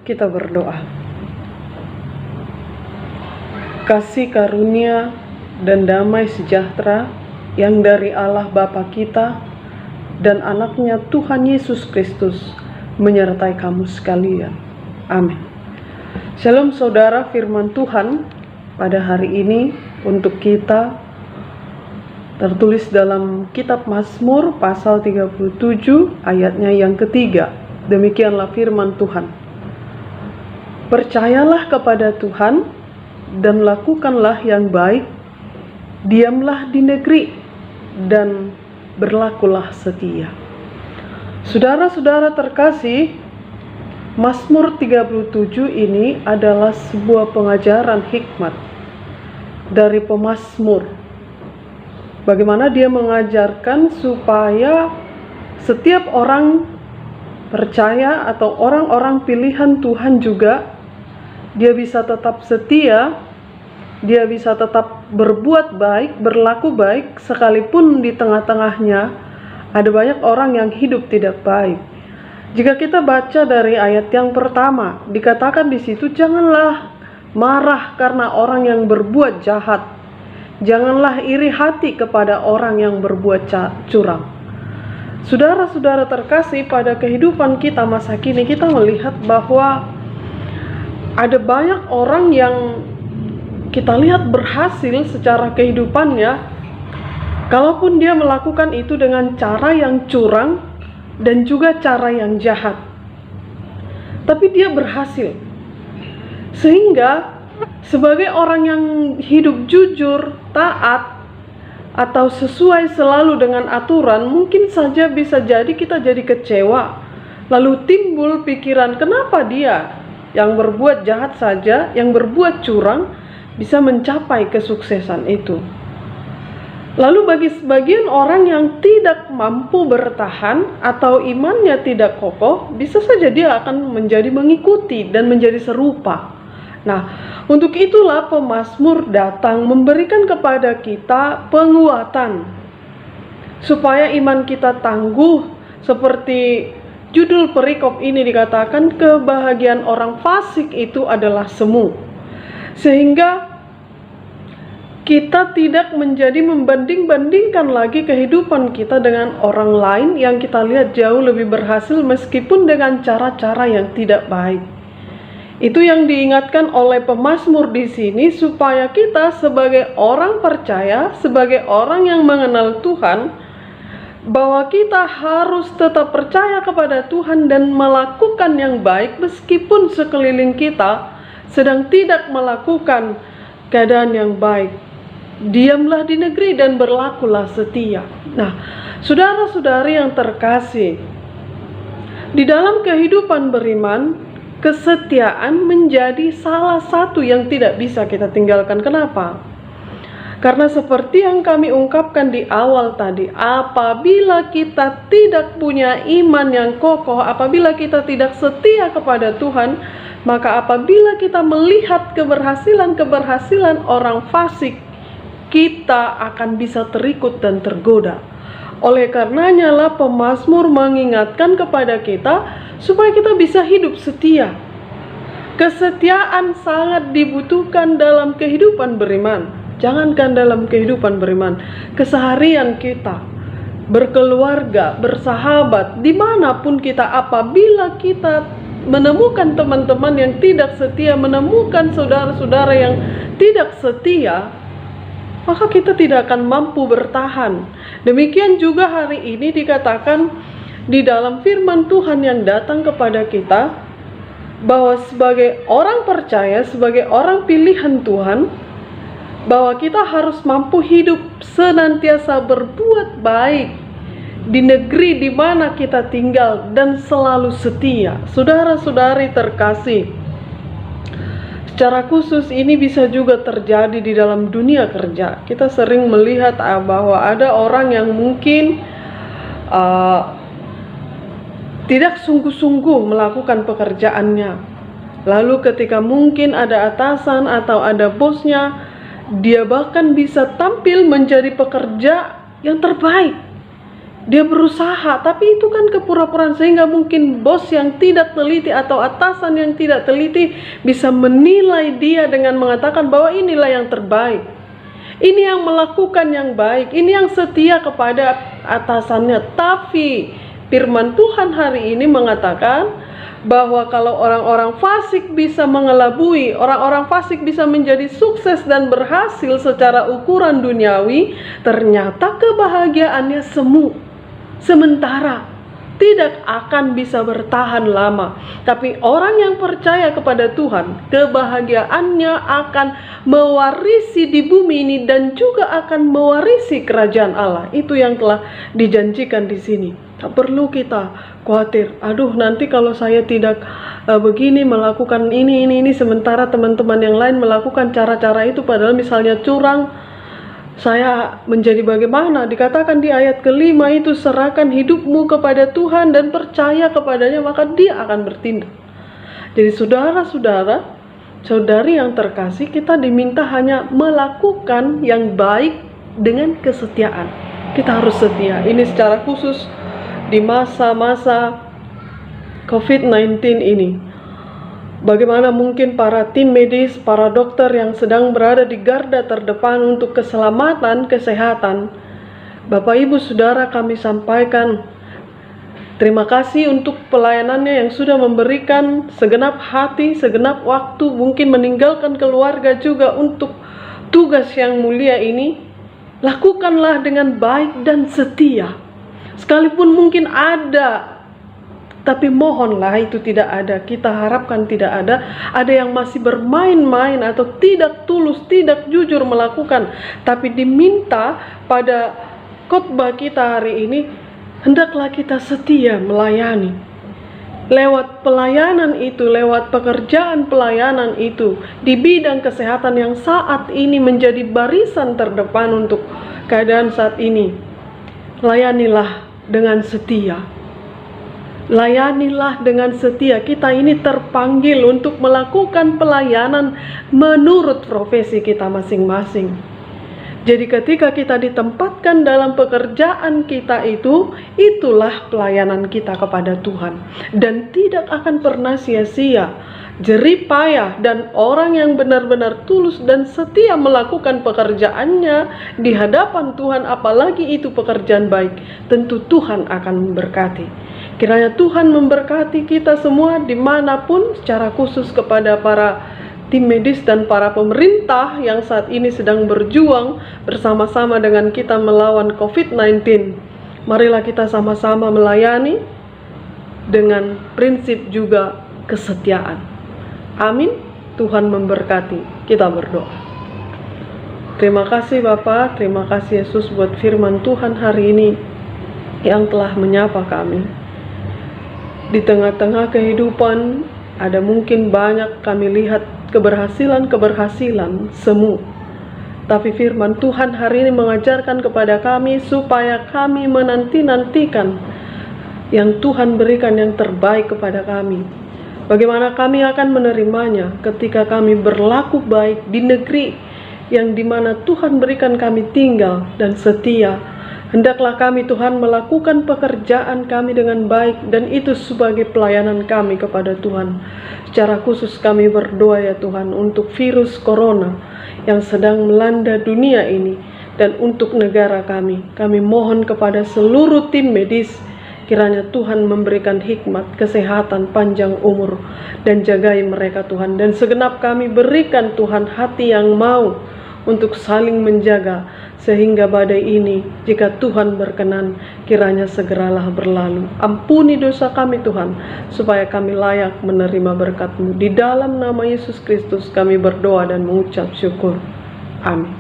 kita berdoa. Kasih karunia dan damai sejahtera yang dari Allah Bapa kita dan anaknya Tuhan Yesus Kristus menyertai kamu sekalian. Amin. Shalom saudara, firman Tuhan pada hari ini untuk kita tertulis dalam kitab Mazmur pasal 37 ayatnya yang ketiga. Demikianlah firman Tuhan. Percayalah kepada Tuhan dan lakukanlah yang baik, diamlah di negeri dan berlakulah setia. Saudara-saudara terkasih, Mazmur 37 ini adalah sebuah pengajaran hikmat dari pemazmur. Bagaimana dia mengajarkan supaya setiap orang percaya atau orang-orang pilihan Tuhan juga dia bisa tetap setia, dia bisa tetap berbuat baik, berlaku baik, sekalipun di tengah-tengahnya ada banyak orang yang hidup tidak baik. Jika kita baca dari ayat yang pertama, dikatakan di situ, janganlah marah karena orang yang berbuat jahat, janganlah iri hati kepada orang yang berbuat curang. Saudara-saudara terkasih, pada kehidupan kita masa kini kita melihat bahwa ada banyak orang yang kita lihat berhasil secara kehidupannya, kalaupun dia melakukan itu dengan cara yang curang dan juga cara yang jahat, tapi dia berhasil. Sehingga sebagai orang yang hidup jujur, taat, atau sesuai selalu dengan aturan, mungkin saja bisa jadi kita jadi kecewa. Lalu timbul pikiran, kenapa dia yang berbuat jahat saja, yang berbuat curang, bisa mencapai kesuksesan itu. Lalu bagi sebagian orang yang tidak mampu bertahan atau imannya tidak kokoh, bisa saja dia akan menjadi mengikuti dan menjadi serupa. Nah, untuk itulah pemazmur datang memberikan kepada kita penguatan supaya iman kita tangguh. Seperti judul perikop ini dikatakan, kebahagiaan orang fasik itu adalah semu. Sehingga kita tidak menjadi membanding-bandingkan lagi kehidupan kita dengan orang lain yang kita lihat jauh lebih berhasil meskipun dengan cara-cara yang tidak baik. Itu yang diingatkan oleh pemazmur di sini, supaya kita sebagai orang percaya, sebagai orang yang mengenal Tuhan, bahwa kita harus tetap percaya kepada Tuhan dan melakukan yang baik meskipun sekeliling kita sedang tidak melakukan keadaan yang baik. Diamlah di negeri dan berlakulah setia. Nah, saudara-saudari yang terkasih, di dalam kehidupan beriman, kesetiaan menjadi salah satu yang tidak bisa kita tinggalkan. Kenapa? Karena seperti yang kami ungkapkan di awal tadi, apabila kita tidak punya iman yang kokoh, apabila kita tidak setia kepada Tuhan, maka apabila kita melihat keberhasilan orang fasik, kita akan bisa terikut dan tergoda. Oleh karenanya lah pemazmur mengingatkan kepada kita supaya kita bisa hidup setia. Kesetiaan sangat dibutuhkan dalam kehidupan beriman. Jangankan dalam kehidupan beriman, keseharian kita, berkeluarga, bersahabat, dimanapun kita, apabila kita menemukan teman-teman yang tidak setia, menemukan saudara-saudara yang tidak setia, maka kita tidak akan mampu bertahan. Demikian juga hari ini dikatakan di dalam firman Tuhan yang datang kepada kita, bahwa sebagai orang percaya, sebagai orang pilihan Tuhan, bahwa kita harus mampu hidup senantiasa berbuat baik di negeri di mana kita tinggal dan selalu setia. Saudara-saudari terkasih, secara khusus ini bisa juga terjadi di dalam dunia kerja. Kita sering melihat bahwa ada orang yang mungkin tidak sungguh-sungguh melakukan pekerjaannya. Lalu ketika mungkin ada atasan atau ada bosnya, dia bahkan bisa tampil menjadi pekerja yang terbaik. Dia berusaha, tapi itu kan kepura-puraan, sehingga mungkin bos yang tidak teliti atau atasan yang tidak teliti bisa menilai dia dengan mengatakan bahwa inilah yang terbaik, ini yang melakukan yang baik, ini yang setia kepada atasannya. Tapi firman Tuhan hari ini mengatakan bahwa kalau orang-orang fasik bisa mengelabui, orang-orang fasik bisa menjadi sukses dan berhasil secara ukuran duniawi, ternyata kebahagiaannya semu, sementara, tidak akan bisa bertahan lama. Tapi orang yang percaya kepada Tuhan, kebahagiaannya akan mewarisi di bumi ini dan juga akan mewarisi kerajaan Allah. Itu yang telah dijanjikan di sini. Tak perlu kita khawatir, aduh nanti kalau saya tidak begini melakukan ini, sementara teman-teman yang lain melakukan cara-cara itu, padahal misalnya curang, saya menjadi bagaimana? Dikatakan di ayat kelima itu, serahkan hidupmu kepada Tuhan dan percaya kepadanya, maka dia akan bertindak. Jadi saudara-saudara, saudari yang terkasih, kita diminta hanya melakukan yang baik dengan kesetiaan. Kita harus setia. Ini secara khusus di masa-masa COVID-19 ini. Bagaimana mungkin para tim medis, para dokter yang sedang berada di garda terdepan untuk keselamatan, kesehatan. Bapak Ibu Saudara, kami sampaikan terima kasih untuk pelayanannya yang sudah memberikan segenap hati, segenap waktu, mungkin meninggalkan keluarga juga untuk tugas yang mulia ini. Lakukanlah dengan baik dan setia. Sekalipun mungkin ada, tapi mohonlah itu tidak ada. Kita harapkan tidak ada. Ada yang masih bermain-main atau tidak tulus, tidak jujur melakukan. Tapi diminta pada khotbah kita hari ini, hendaklah kita setia melayani. Lewat pelayanan itu, lewat pekerjaan pelayanan itu, di bidang kesehatan yang saat ini menjadi barisan terdepan untuk keadaan saat ini, layanilah dengan setia. Layanilah dengan setia. Kita ini terpanggil untuk melakukan pelayanan menurut profesi kita masing-masing. Jadi ketika kita ditempatkan dalam pekerjaan kita itu, itulah pelayanan kita kepada Tuhan. Dan tidak akan pernah sia-sia, jerih payah, dan orang yang benar-benar tulus dan setia melakukan pekerjaannya di hadapan Tuhan, apalagi itu pekerjaan baik, tentu Tuhan akan memberkati. Kiranya Tuhan memberkati kita semua dimanapun, secara khusus kepada para tim medis dan para pemerintah yang saat ini sedang berjuang bersama-sama dengan kita melawan COVID-19. Marilah kita sama-sama melayani dengan prinsip juga kesetiaan. Amin. Tuhan memberkati. Kita berdoa. Terima kasih Bapa, terima kasih Yesus buat firman Tuhan hari ini yang telah menyapa kami. Di tengah-tengah kehidupan ada mungkin banyak kami lihat keberhasilan semu. Tapi firman Tuhan hari ini mengajarkan kepada kami supaya kami menanti-nantikan yang Tuhan berikan yang terbaik kepada kami. Bagaimana kami akan menerimanya ketika kami berlaku baik di negeri yang dimana Tuhan berikan kami tinggal dan setia. Hendaklah kami Tuhan melakukan pekerjaan kami dengan baik, dan itu sebagai pelayanan kami kepada Tuhan. Secara khusus kami berdoa ya Tuhan untuk virus corona yang sedang melanda dunia ini, dan untuk negara kami. Kami mohon kepada seluruh tim medis, kiranya Tuhan memberikan hikmat, kesehatan, panjang umur, dan jagai mereka Tuhan. Dan segenap kami berikan Tuhan hati yang mau untuk saling menjaga, sehingga badai ini, jika Tuhan berkenan, kiranya segeralah berlalu. Ampuni dosa kami Tuhan, supaya kami layak menerima berkat-Mu. Di dalam nama Yesus Kristus kami berdoa dan mengucap syukur. Amin.